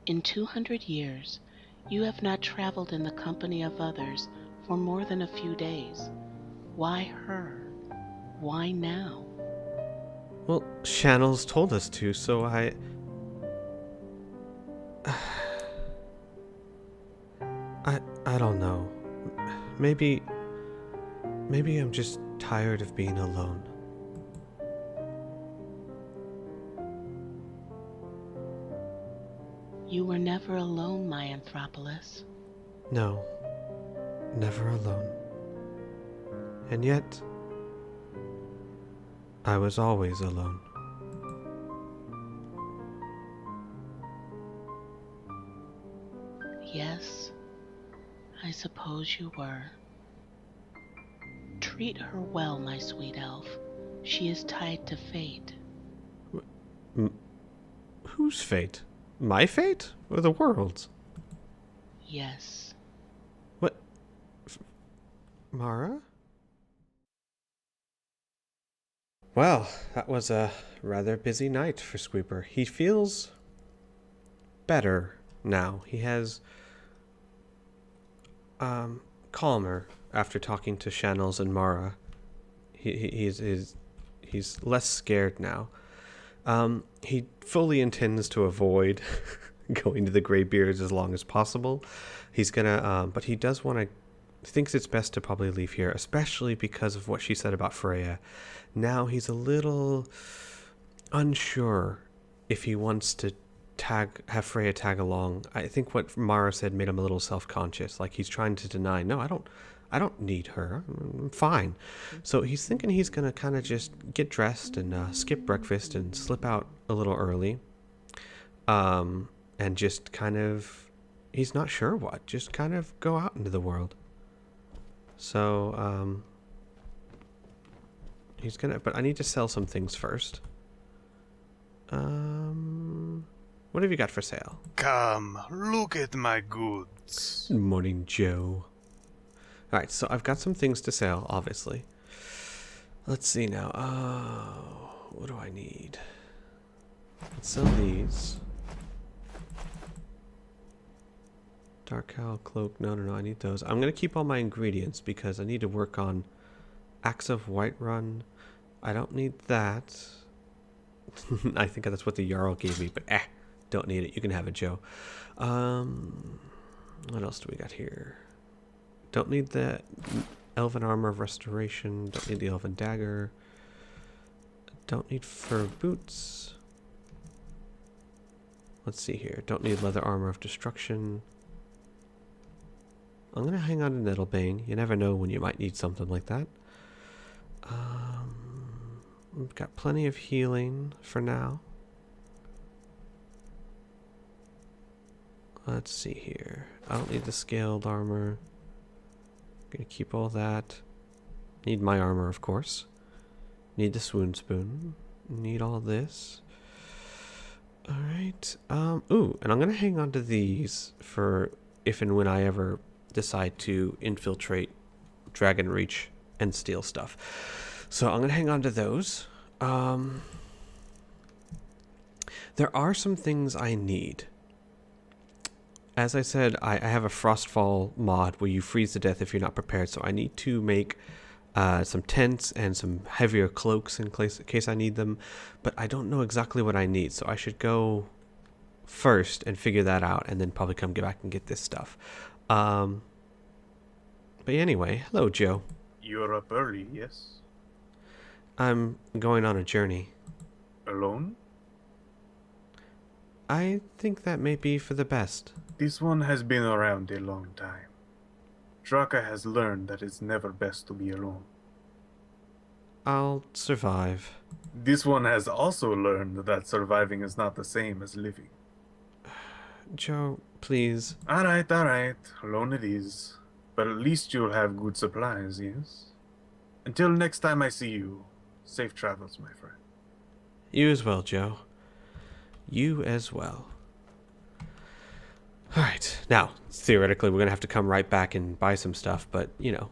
In 200 years, you have not traveled in the company of others for more than a few days. Why her? Why now? Well, Shannels told us to, so I don't know. Maybe I'm just tired of being alone. You were never alone, my Anthropolis. No, never alone. And yet, I was always alone. Yes, I suppose you were. Treat her well, my sweet elf. She is tied to fate. Whose fate? My fate? Or the world's? Yes. What? Mara? Well, that was a rather busy night for Squeeper. He feels better now. He has calmer after talking to Shannels and Mara. He's less scared now. He fully intends to avoid going to the Greybeards as long as possible. He's gonna, but he does want to, thinks it's best to probably leave here, especially because of what she said about Freya. Now he's a little unsure if he wants to have Freya tag along. I think what Mara said made him a little self-conscious. Like he's trying to deny, no, I don't need her. I'm fine. So he's thinking he's going to kind of just get dressed and skip breakfast and slip out a little early. And just kind of, he's not sure what, just kind of go out into the world. So, he's going to, but I need to sell some things first. What have you got for sale? Come, look at my goods. Good morning, Joe. Alright, so I've got some things to sell, obviously. Let's see now. What do I need? Let's sell these. Dark Owl Cloak. No, I need those. I'm going to keep all my ingredients because I need to work on Axe of Whiterun. I don't need that. I think that's what the Jarl gave me, but don't need it. You can have it, Joe. What else do we got here? Don't need the Elven Armor of Restoration. Don't need the Elven Dagger. Don't need fur boots. Let's see here. Don't need Leather Armor of Destruction. I'm going to hang on to Nettlebane. You never know when you might need something like that. We've got plenty of healing for now. Let's see here. I don't need the Scaled Armor. Gonna keep all that. Need my armor, of course. Need the Swoon Spoon. Need all this. Alright. Ooh, and I'm gonna hang on to these for if and when I ever decide to infiltrate Dragon Reach and steal stuff. So I'm going to hang on to those. There are some things I need. As I said, I have a Frostfall mod where you freeze to death if you're not prepared, so I need to make some tents and some heavier cloaks in case I need them, but I don't know exactly what I need, so I should go first and figure that out, and then probably come back and get this stuff. But anyway, hello, Joe. You're up early, yes? I'm going on a journey. Alone? I think that may be for the best. This one has been around a long time. Draka has learned that it's never best to be alone. I'll survive. This one has also learned that surviving is not the same as living. Joe, please. Alright, alone it is. But at least you'll have good supplies, yes? Until next time I see you, safe travels, my friend. You as well, Joe. You as well. Alright, now, theoretically we're going to have to come right back and buy some stuff, but, you know.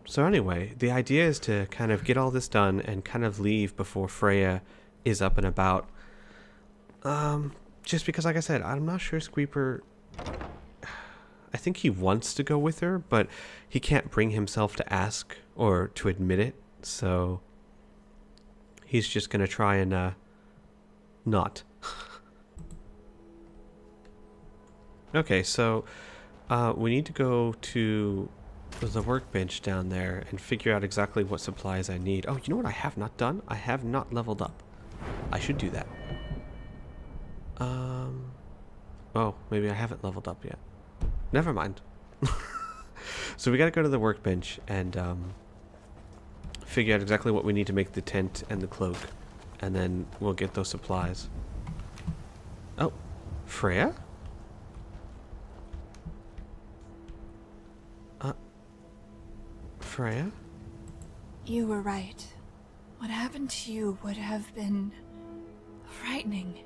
So anyway, the idea is to kind of get all this done and kind of leave before Freya is up and about. Just because, like I said, I'm not sure Squeeper... I think he wants to go with her, but he can't bring himself to ask or to admit it, so he's just going to try and, not. Okay, so we need to go to the workbench down there and figure out exactly what supplies I need. Oh, you know what I have not done? I have not leveled up. I should do that. Oh, maybe I haven't leveled up yet. Never mind. So we gotta go to the workbench and figure out exactly what we need to make the tent and the cloak, and then we'll get those supplies. Oh, Freya? Freya? You were right. What happened to you would have been frightening,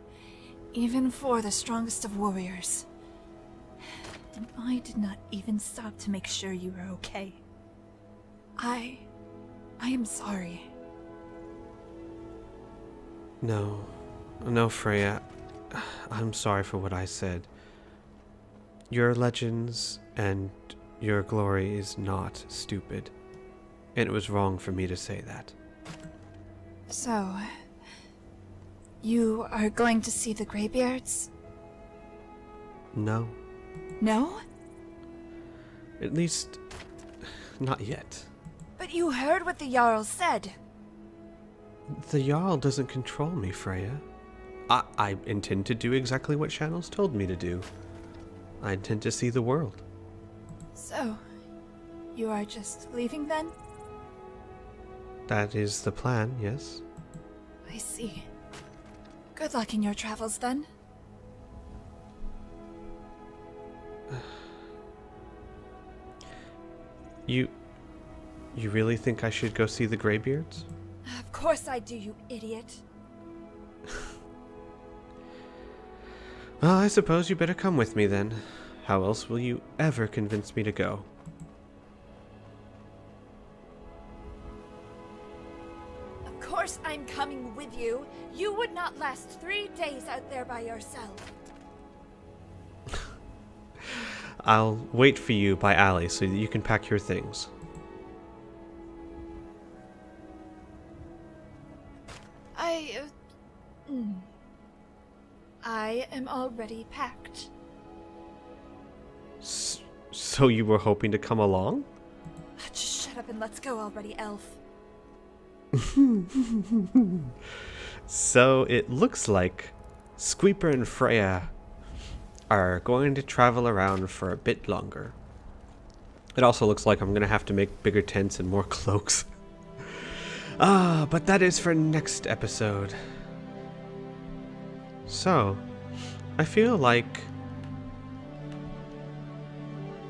even for the strongest of warriors. And I did not even stop to make sure you were okay. I am sorry. No, Freya. I'm sorry for what I said. Your legends and your glory is not stupid. And it was wrong for me to say that. So, you are going to see the Greybeards? No. No? At least, not yet. But you heard what the Jarl said. The Jarl doesn't control me, Freya. I intend to do exactly what Channels told me to do. I intend to see the world. So, you are just leaving then? That is the plan, yes. I see. Good luck in your travels then. You really think I should go see the Greybeards? Of course I do, you idiot. Well, I suppose you better come with me then. How else will you ever convince me to go? Of course I'm coming with you. You would not last 3 days out there by yourself. I'll wait for you by alley so that you can pack your things. I am already packed. So you were hoping to come along? Just shut up and let's go already, elf. So it looks like Squeeper and Freya are going to travel around for a bit longer. It also looks like I'm going to have to make bigger tents and more cloaks. But that is for next episode. So, I feel like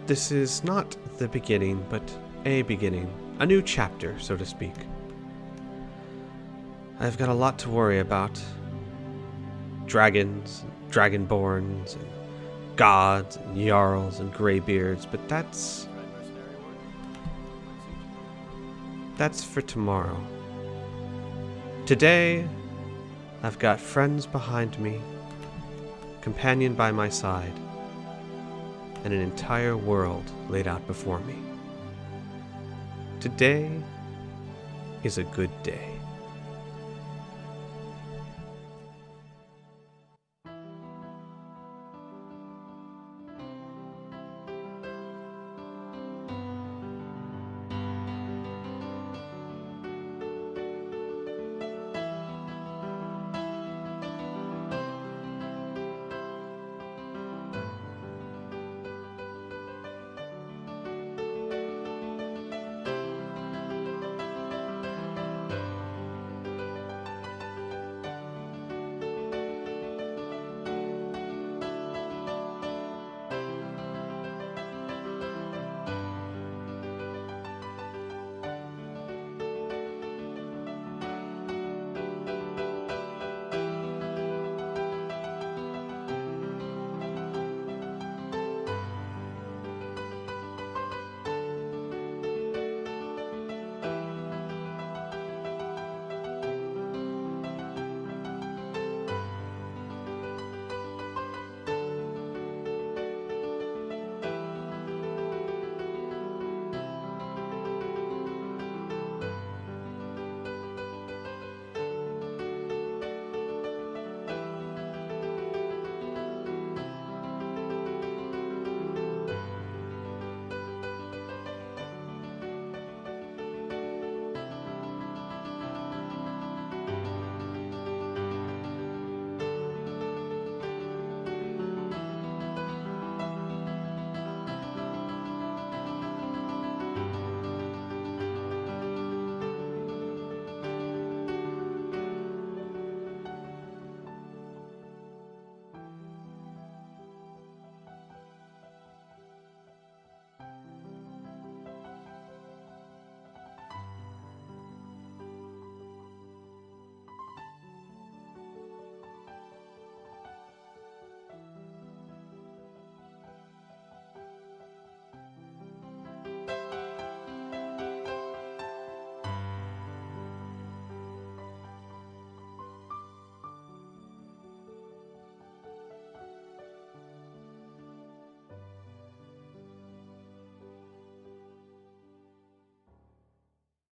this is not the beginning, but a beginning. A new chapter, so to speak. I've got a lot to worry about. Dragons, dragonborns, and gods, and jarls, and greybeards, but that's that's for tomorrow. Today, I've got friends behind me, companion by my side, and an entire world laid out before me. Today is a good day.